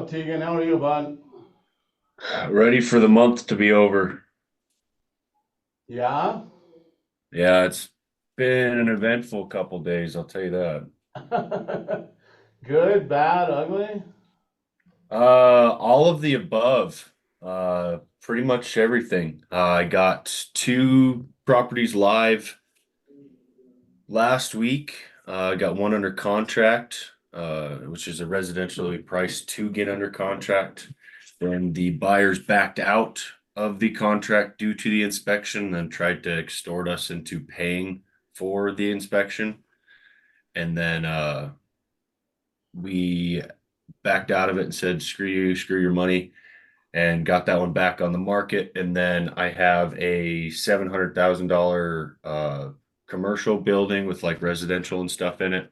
up, Tegan? How are you, bud? Ready for the month to be over. Yeah? Yeah, it's been an eventful couple days, I'll tell you that. Good, bad, ugly? All of the above. Pretty much everything. I got two properties live last week. I got one under contract, which is a residentially priced to get under contract. Then the buyers backed out of the contract due to the inspection and tried to extort us into paying for the inspection. And then we backed out of it and said, screw you, screw your money, and got that one back on the market. And then I have a $700,000 commercial building with like residential and stuff in it.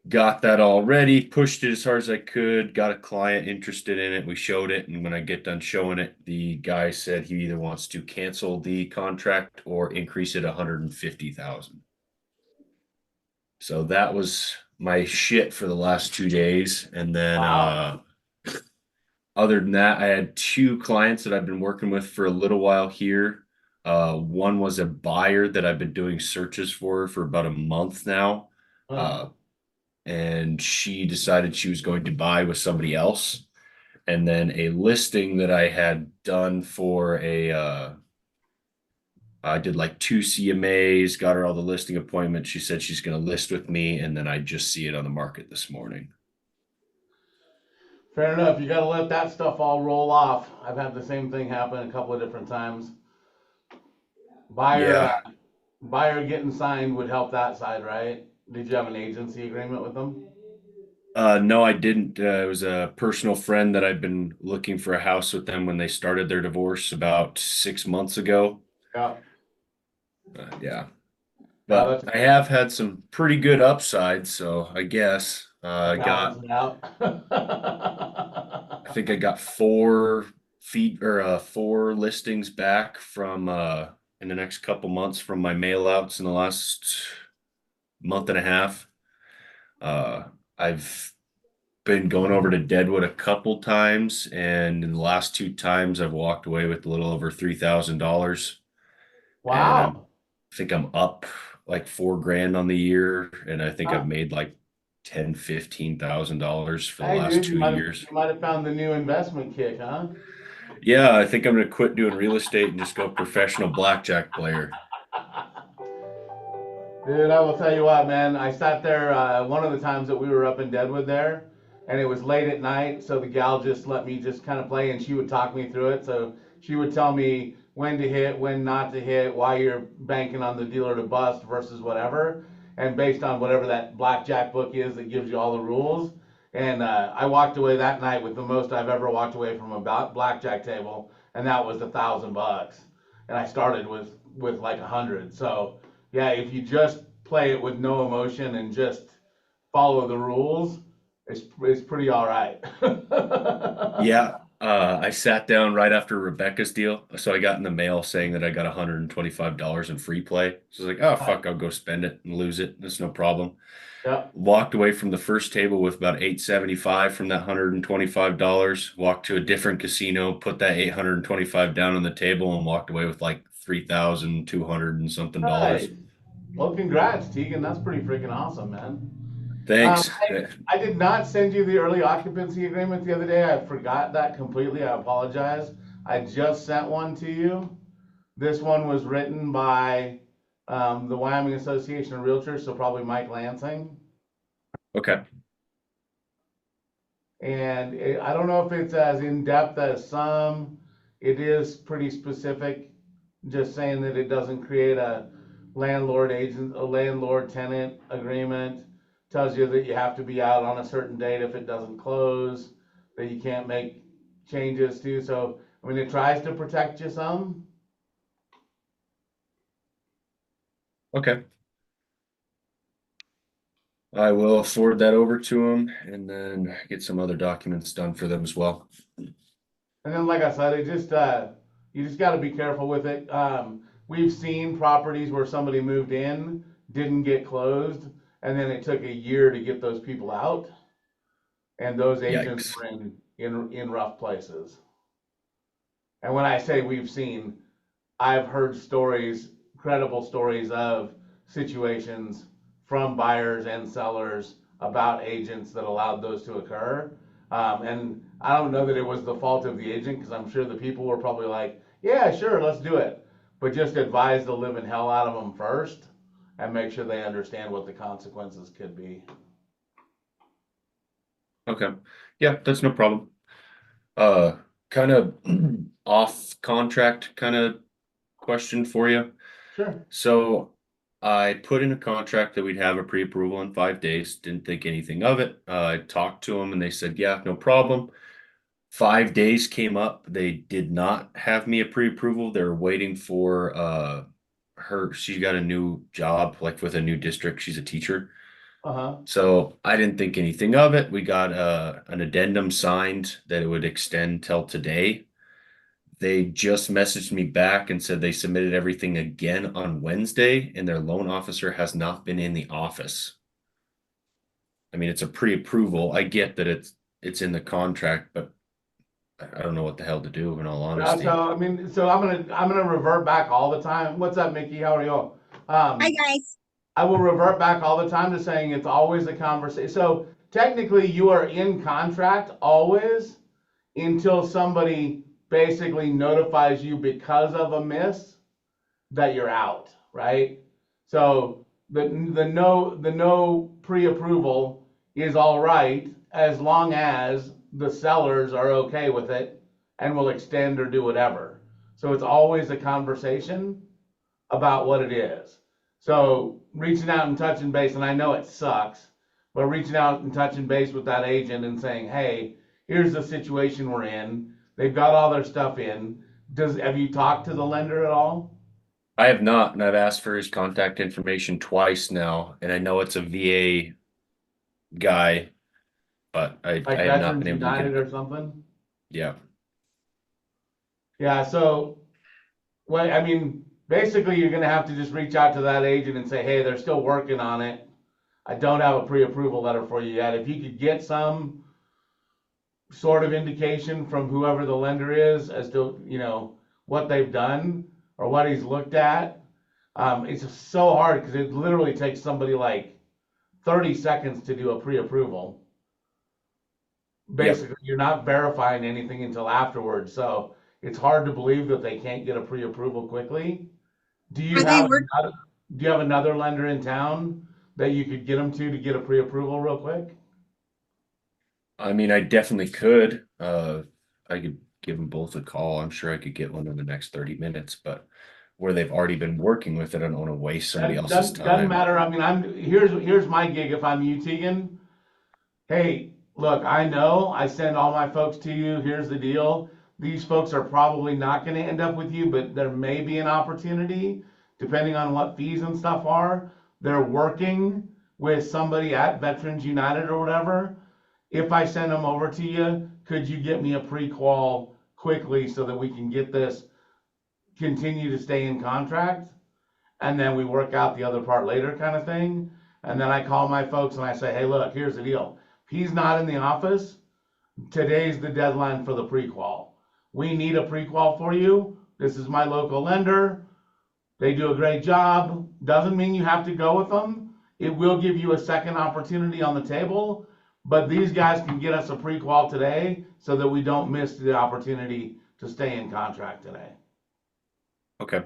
Got that all ready, pushed it as hard as I could, got a client interested in it. We showed it, and when I get done showing it, the guy said he either wants to cancel the contract or increase it 150,000. So that was my shit for the last 2 days. And then Wow. other than that, I had two clients that I've been working with for a little while here. One was a buyer that I've been doing searches for about a month now. Huh. Uh, and she decided she was going to buy with somebody else. And then a listing that I had done for I did like two CMAs, got her all the listing appointments. She said she's going to list with me, and then I just see it on the market this morning. Fair enough. You gotta let that stuff all roll off. I've had the same thing happen a couple of different times. Buyer, Yeah. buyer getting signed would help that side, right? Did you have an agency agreement with them? No, I didn't. It was a personal friend that I've been looking for a house with them when they started their divorce about 6 months ago. Yeah. Yeah. Yeah, But that's I have had some pretty good upsides, so I guess I got balancing out. I think I got four listings back from in the next couple months from my mail outs in the last month and a half. Uh, I've been going over to Deadwood a couple times, and in the last two times I've walked away with a little over $3,000. And Wow. I think I'm up like 4 grand on the year, and I think I've Huh. made like $10,000, $15,000 for the Hey, last dude, you two might have years. you might have found the new investment kick, huh? Yeah, I think I'm gonna quit doing real estate and just go professional blackjack player. Dude, I will tell you what, man. I sat there one of the times that we were up in Deadwood there, and it was late at night, so the gal just let me just kind of play, and she would talk me through it. So she would tell me when to hit, when not to hit, why you're banking on the dealer to bust versus whatever, and based on whatever that blackjack book is that gives you all the rules. And I walked away that night with the most I've ever walked away from a blackjack table, and that was $1,000. And I started with like 100. So yeah, if you just play it with no emotion and just follow the rules, it's pretty all right. Yeah, I sat down right after Rebecca's deal, so I got in the mail saying that I got $125 in free play. So I was like, oh fuck, I'll go spend it and lose it. That's no problem. Yep. Walked away from the first table with about 875 from that $125. Walked to a different casino, put that 825 down on the table, and walked away with like 3,200 and something Nice. dollars. Well, congrats, Tegan. That's pretty freaking awesome, man. Thanks. I did not send you the early occupancy agreement the other day. I forgot that completely. I apologize. I just sent one to you. This one was written by the Wyoming Association of Realtors, so probably Mike Lansing. Okay. And I don't know if it's as in depth as some. It is pretty specific, just saying that it doesn't create a landlord tenant agreement. Tells you that you have to be out on a certain date if it doesn't close, that you can't make changes to. So, I mean, it tries to protect you some. Okay. I will forward that over to them and then get some other documents done for them as well. And then, like I said, you just got to be careful with it. We've seen properties where somebody moved in, didn't get closed, and then it took a year to get those people out. And those agents Yikes. were in rough places. And when I say we've seen, I've heard stories, credible stories of situations from buyers and sellers about agents that allowed those to occur. And I don't know that it was the fault of the agent because I'm sure the people were probably like, yeah, sure, let's do it. But just advise the living hell out of them first and make sure they understand what the consequences could be. Okay. Yeah, that's no problem. Uh, kind of off contract kind of question for you. Sure. So I put in a contract that we'd have a pre-approval in 5 days. Didn't think anything of it. I talked to them and they said, yeah, no problem. 5 days came up. They did not have me a pre-approval. They were waiting for her. She got a new job, like with a new district. She's a teacher. Uh-huh. So I didn't think anything of it. We got an addendum signed that it would extend till today. They just messaged me back and said they submitted everything again on Wednesday, and their loan officer has not been in the office. I mean, it's a pre-approval. I get that it's in the contract, but I don't know what the hell to do, in all So honesty. I mean, so I'm gonna revert back all the time. What's up, Mickey? How are you? Hi Um, guys. I will revert back all the time to saying it's always a conversation. So technically, you are in contract always until somebody basically notifies you because of a miss that you're out, right? So the no pre-approval is all right as long as the sellers are okay with it and will extend or do whatever. So it's always a conversation about what it is. So reaching out and touching base, and I know it sucks, but reaching out and touching base with that agent and saying, hey, here's the situation we're in. They've got all their stuff in. Have you talked to the lender at all? I have not, and I've asked for his contact information twice now, and I know it's a VA guy, but I Like have not Veterans been able to get United it. or something? Yeah. Yeah, so well, I mean, basically you're gonna have to just reach out to that agent and say, hey, they're still working on it. I don't have a pre-approval letter for you yet. If you could get some sort of indication from whoever the lender is as to, what they've done or what he's looked at. It's so hard because it literally takes somebody like 30 seconds to do a pre-approval. Yep. Basically, you're not verifying anything until afterwards. So it's hard to believe that they can't get a pre-approval quickly. Do you Are they have work? another, do you have another lender in town that you could get them to get a pre-approval real quick? I mean, I definitely could. I could give them both a call. I'm sure I could get one in the next 30 minutes, but where they've already been working with it, I don't want to waste somebody That else's doesn't time. matter. I mean, here's my gig if I'm you, Tegan. Hey, look, I know I send all my folks to you. Here's the deal. These folks are probably not going to end up with you, but there may be an opportunity, depending on what fees and stuff are. They're working with somebody at Veterans United or whatever. If I send them over to you, could you get me a pre-qual quickly so that we can get this, continue to stay in contract? And then we work out the other part later kind of thing. And then I call my folks and I say, hey, look, here's the deal. If he's not in the office, today's the deadline for the pre-qual. We need a pre-qual for you. This is my local lender. They do a great job. Doesn't mean you have to go with them. It will give you a second opportunity on the table, but these guys can get us a pre-qual today so that we don't miss the opportunity to stay in contract today. Okay.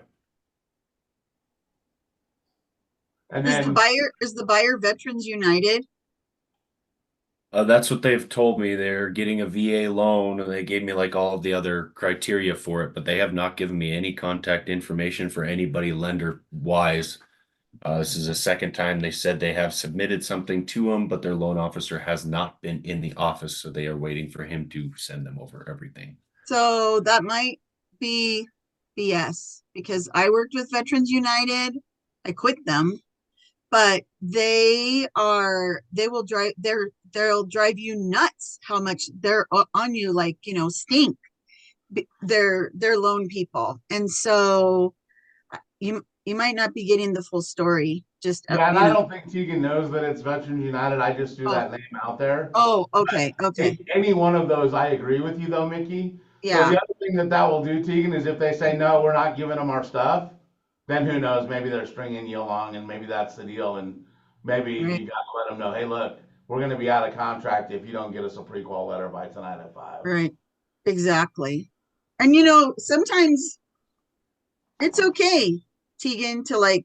And Is the then buyer Veterans United? That's what they've told me. They're getting a VA loan and they gave me like all of the other criteria for it, but they have not given me any contact information for anybody lender wise. This is the second time they said they have submitted something to them, but their loan officer has not been in the office, so they are waiting for him to send them over everything. So that might be BS because I worked with Veterans United. I quit them, but they will drive they'll drive you nuts how much they're on you, like, stink. They're loan people. And so you might not be getting the full story. Just, Yeah, and you I know, don't think Tegan knows that it's Veterans United. I just threw oh, that name out there. oh, okay, okay. Any one of those, I agree with you though, Mickey. So Yeah, the other thing that will do, Tegan, is if they say, no, we're not giving them our stuff, then who knows, maybe they're stringing you along and maybe that's the deal. And maybe right, you gotta let them know, hey, look, we're gonna be out of contract if you don't get us a pre-qual letter by tonight at 5. right. Exactly. And sometimes it's okay, Tegan, to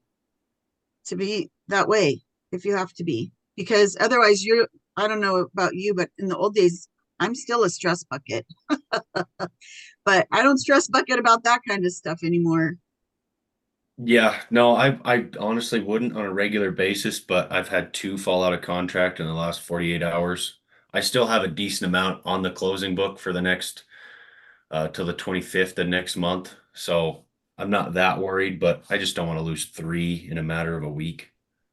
to be that way if you have to be, because otherwise I don't know about you, but in the old days, I'm still a stress bucket, but I don't stress bucket about that kind of stuff anymore. Yeah, no, I honestly wouldn't on a regular basis, but I've had two fall out of contract in the last 48 hours. I still have a decent amount on the closing book for the next till the 25th of next month. So I'm not that worried, but I just don't want to lose three in a matter of a week.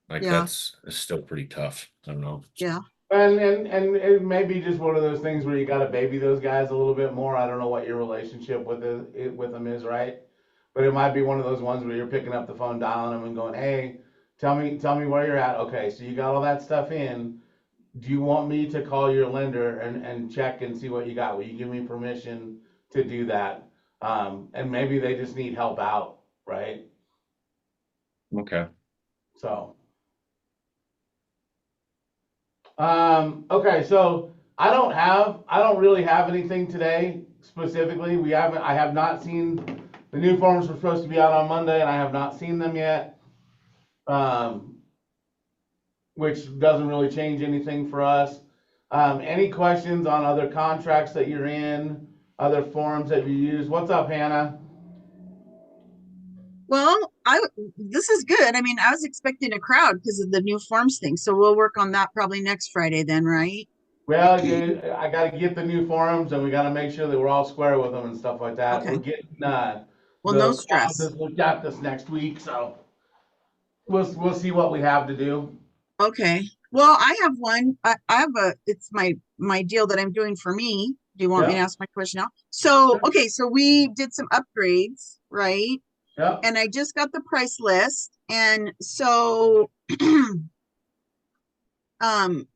Like Yeah, that's still pretty tough. I don't know. yeah, And it may be just one of those things where you gotta baby those guys a little bit more. I don't know what your relationship with them is, right? But it might be one of those ones where you're picking up the phone, dialing them and going, hey, tell me where you're at. Okay, so you got all that stuff in. Do you want me to call your lender and check and see what you got? Will you give me permission to do that? And maybe they just need help out, right? Okay. So, okay, so I don't really have anything today specifically. I have not seen, the new forms were supposed to be out on Monday and I have not seen them yet. Um, which doesn't really change anything for us. Any questions on other contracts that you're in, other forms that you use? What's up, Hannah? well, this is good. I mean, I was expecting a crowd because of the new forms thing, so we'll work on that probably next Friday then, right? Well, I got to get the new forms and we got to make sure that we're all square with them and stuff like that. We're Okay, getting well, no the stress. clauses looked at this next week, so we'll see what we have to do. Okay. Well, I have one. I have it's my deal that I'm doing for me. Do you want me to Yep, ask my question now? So, okay, so we did some upgrades, right? yep, And I just got the price list. And so um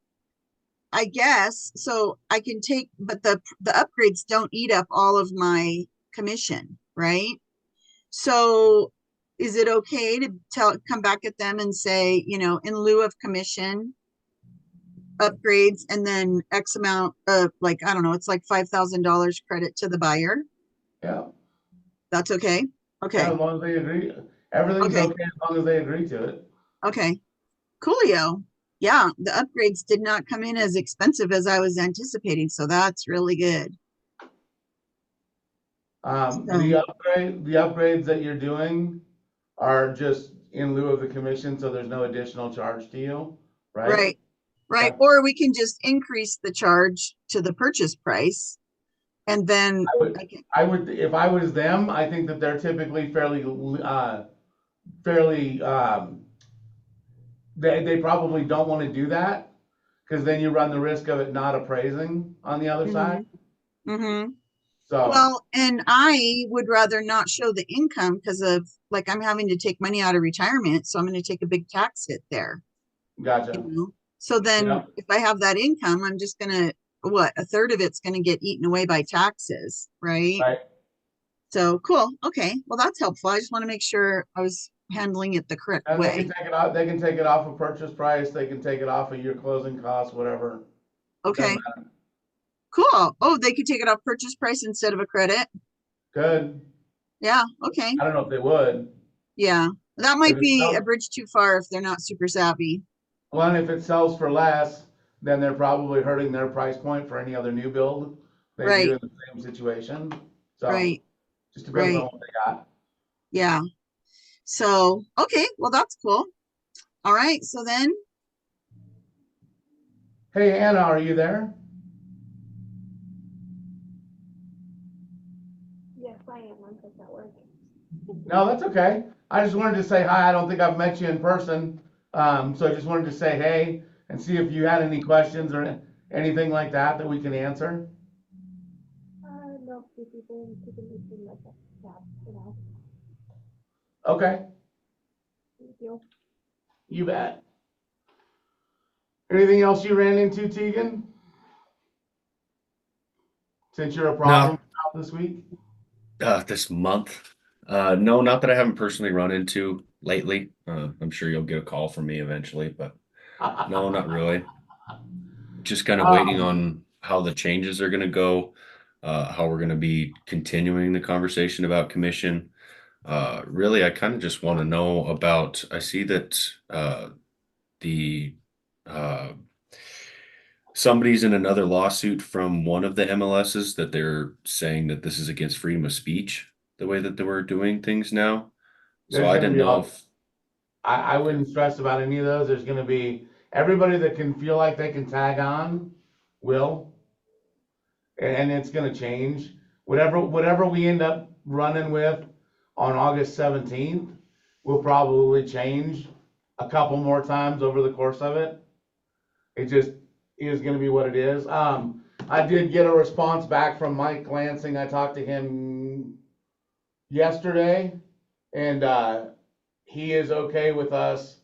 I guess so I can take, but the upgrades don't eat up all of my commission, right? So is it okay to come back at them and say, in lieu of commission, upgrades, and then X amount of, like, I don't know, it's like $5,000 credit to the buyer? yep. That's okay. Yeah, Okay. as long as they agree, everything's Okay. okay as long as they agree to it. Okay. Coolio. Yeah, the upgrades did not come in as expensive as I was anticipating, so that's really good. So, The upgrades that you're doing are just in lieu of the commission, so there's no additional charge to you, right? right, right. Okay. Or we can just increase the charge to the purchase price, and then I would, I can, if I was them, I think that they're typically fairly, they probably don't want to do that, because then you run the risk of it not appraising on the other side. hmm hmm So, Well, and I would rather not show the income because of, like, I'm having to take money out of retirement, so I'm going to take a big tax hit there, you gotcha. know. So then Yeah, if I have that income, I'm just going to, what, a third of it's going to get eaten away by taxes, right? right. So cool. Okay. Well, that's helpful. I just want to make sure I was handling it the correct And they can way. take it off, they can take it off of purchase price, they can take it off of your closing costs, whatever. Doesn't Okay. matter. Cool. Oh, they could take it off purchase price instead of a credit. Good. Yeah. Okay. I don't know if they would. Yeah. That If might it be a sells, bridge too far if they're not super savvy. One, if it sells for less, then they're probably hurting their price point for any other new build they do Right. in the same situation. So Right. just depends on Right. what they got. Yeah. So, okay. Well, that's cool. All right. So then, Hey, Anna, are you there? Yes, I am. I'm just at work. No, that's okay. I just wanted to say hi. I don't think I've met you in person. So I just wanted to say hey and see if you had any questions or anything like that that we can answer. No, people need to like that chat, Okay. Thank you. You bet. Anything else you ran into, Tegan? Since you're a problem child this week? This month. No, not that I haven't personally run into lately. I'm sure you'll get a call from me eventually, but no, not really. Just kind of waiting on how the changes are going to go, how we're going to be continuing the conversation about commission. Really, I kind of just want to know about, I see that the uh, somebody's in another lawsuit from one of the MLSs that they're saying that this is against freedom of speech, the way that they were doing things now. So There's I gonna didn't be know all, if, I wouldn't stress about any of those. There's gonna be everybody that can feel like they can tag on will, and it's gonna change. Whatever we end up running with on August 17th will probably change a couple more times over the course of it. It just is gonna be what it is. I did get a response back from Mike Lansing. I talked to him yesterday, and he is okay with us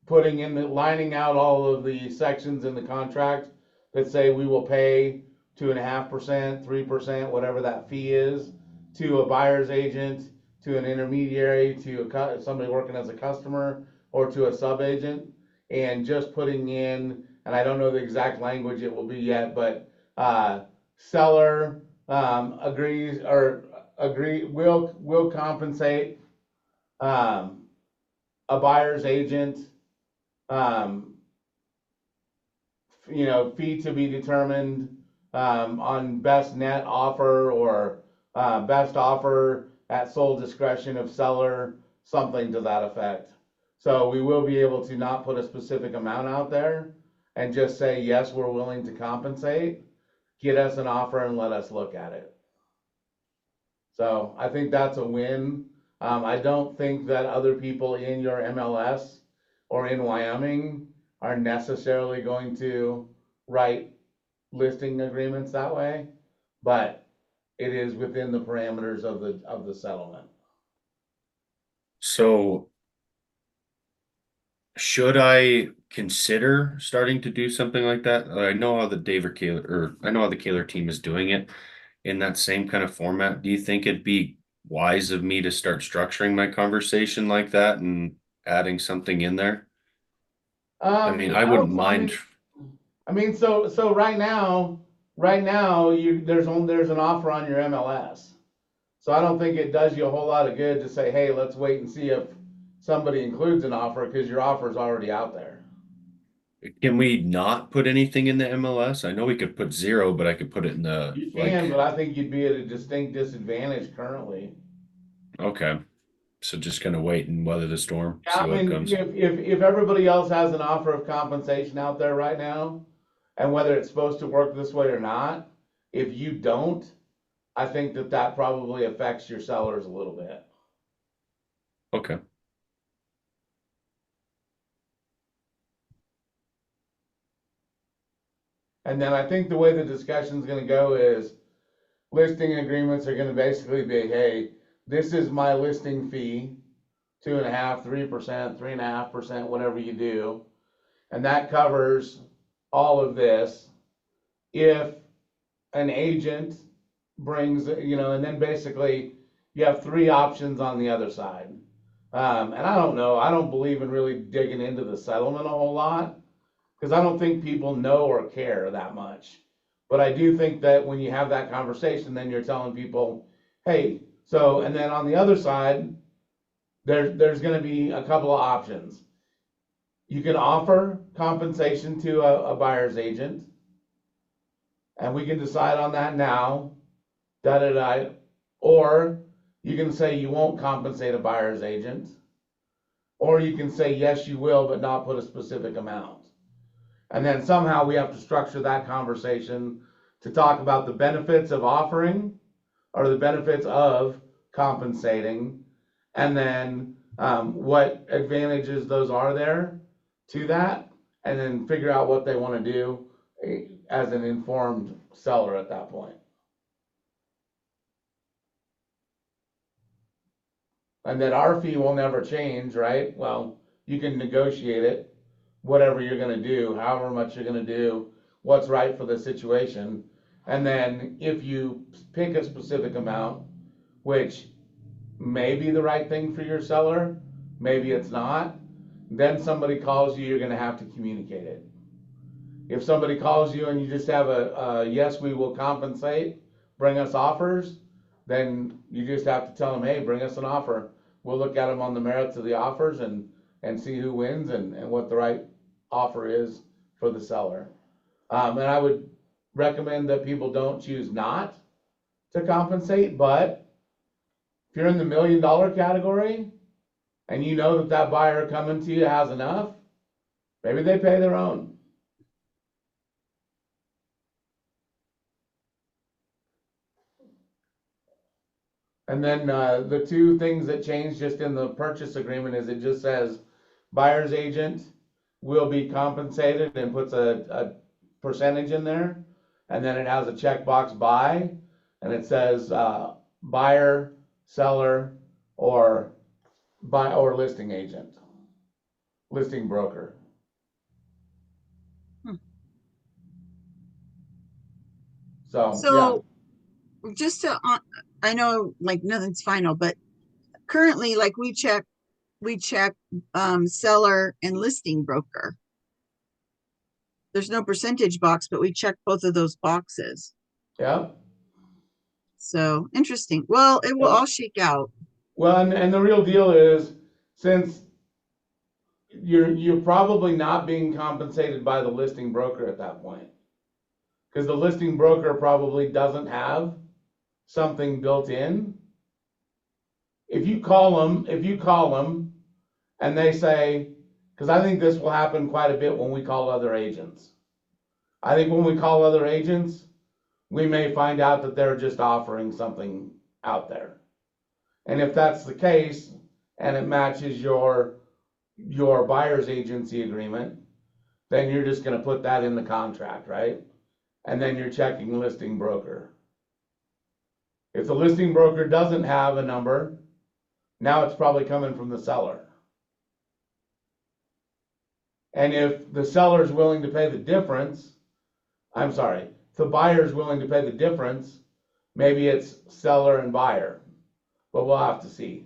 putting in the lining out all of the sections in the contract that say we will pay 2.5%, 3%, whatever that fee is, to a buyer's agent, to an intermediary, to somebody working as a customer, or to a sub agent, and just putting in, and I don't know the exact language it will be yet, but seller agrees or will compensate a buyer's agent, um, fee to be determined, on best net offer or, best offer at sole discretion of seller, something to that effect. So we will be able to not put a specific amount out there and just say, yes, we're willing to compensate, get us an offer and let us look at it. So I think that's a win. I don't think that other people in your MLS or in Wyoming are necessarily going to write listing agreements that way, but it is within the parameters of the settlement. so should I consider starting to do something like that? I know how the I know how the Kaler team is doing it in that same kind of format. Do you think it'd be wise of me to start structuring my conversation like that and adding something in there? I mean, I wouldn't mind. So right now, there's an offer on your MLS. So I don't think it does you a whole lot of good to say, hey, let's wait and see if somebody includes an offer, because your offer is already out there. Can we not put anything in the MLS? I know we could put 0, but I could put it in the You can, but I think you'd be at a distinct disadvantage currently. okay. So just kind of wait and weather the storm, Yeah, see I what mean, comes. if everybody else has an offer of compensation out there right now, and whether it's supposed to work this way or not, if you don't, I think that probably affects your sellers a little bit. Okay. And then I think the way the discussion's gonna go is listing agreements are gonna basically be, hey, this is my listing fee, 2.5%, 3%, 3.5%, whatever you do. And that covers all of this. If an agent brings, and then basically you have 3 options on the other side. And I don't know, I don't believe in really digging into the settlement a whole lot, because I don't think people know or care that much. But I do think that when you have that conversation, then you're telling people, hey, so, and then on the other side, there's gonna be a couple of options. You can offer compensation to a buyer's agent, and we can decide on that now, da da da. Or you can say you won't compensate a buyer's agent, or you can say yes, you will, but not put a specific amount. And then somehow we have to structure that conversation to talk about the benefits of offering or the benefits of compensating, and then what advantages those are there to that, and then figure out what they want to do as an informed seller at that point. And that our fee will never change, right? Well, you can negotiate it, whatever you're gonna do, however much you're gonna do, what's right for the situation. And then if you pick a specific amount, which may be the right thing for your seller, maybe it's not, then somebody calls you, you're gonna have to communicate it. If somebody calls you and you just have a yes, we will compensate, bring us offers, then you just have to tell them, hey, bring us an offer. We'll look at them on the merits of the offers and see who wins and what the right offer is for the seller. And I would recommend that people don't choose not to compensate, but if you're in the $1 million category and you know that that buyer coming to you has enough, maybe they pay their own. And then the two things that change just in the purchase agreement is it just says buyer's agent will be compensated and puts a percentage in there. And then it has a checkbox buy, and it says buyer, seller, or listing agent, listing broker. So just to, I know like nothing's final, but currently like we check seller and listing broker. There's no percentage box, but we check both of those boxes. Yeah. So interesting. Well, it will all shake out. Well, and the real deal is, since you're probably not being compensated by the listing broker at that point, because the listing broker probably doesn't have something built in. If you call them and they say, because I think this will happen quite a bit when we call other agents. I think when we call other agents, we may find out that they're just offering something out there. And if that's the case, and it matches your buyer's agency agreement, then you're just gonna put that in the contract, right? And then you're checking listing broker. If the listing broker doesn't have a number, now it's probably coming from the seller. And if the seller's willing to pay the difference, if the buyer's willing to pay the difference, maybe it's seller and buyer, but we'll have to see.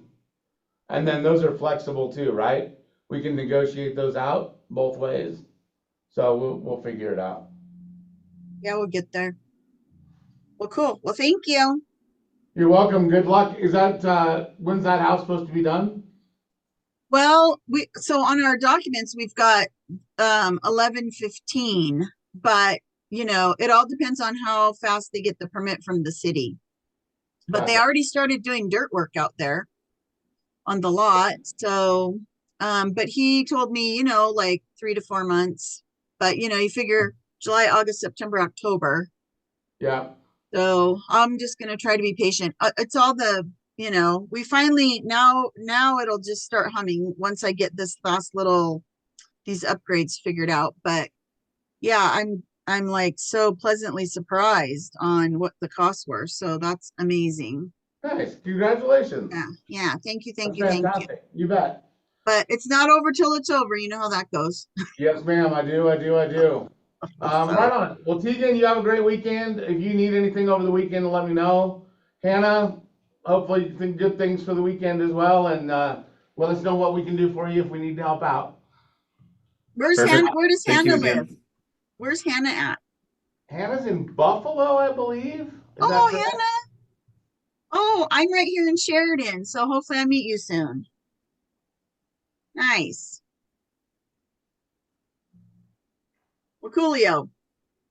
And then those are flexible too, right? We can negotiate those out both ways. So we'll figure it out. Yeah, we'll get there. Well, cool. Well, thank you. You're welcome. Good luck. Is that, when's that house supposed to be done? Well, so on our documents we've got 11/15, but you know, it all depends on how fast they get the permit from the city. But they already started doing dirt work out there on the lot. So but he told me, you know, like 3 to 4 months. But you know, you figure July, August, September, October. Yeah. So I'm just gonna try to be patient. It's all the, you know, we finally now it'll just start humming once I get this last little these upgrades figured out. But yeah, I'm like so pleasantly surprised on what the costs were. So that's amazing. Nice. Congratulations. Yeah. Thank you. That's fantastic. You bet. But it's not over till it's over. You know how that goes. Yes, ma'am. I do. Right on. Well, Tegan, you have a great weekend. If you need anything over the weekend, let me know. Hannah, hopefully you think good things for the weekend as well, and let us know what we can do for you if we need to help out. Where's Perfect. Hannah? Where does Thank Hannah you again. live? Where's Hannah at? Hannah's in Buffalo, I believe. Is that Oh, correct? Hannah. Oh, I'm right here in Sheridan, so hopefully I meet you soon. Nice. Well, coolio.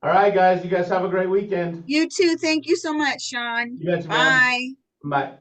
All right, guys. You guys have a great weekend. You too. Thank you so much, Sean. You betcha, ma'am. Bye. Bye.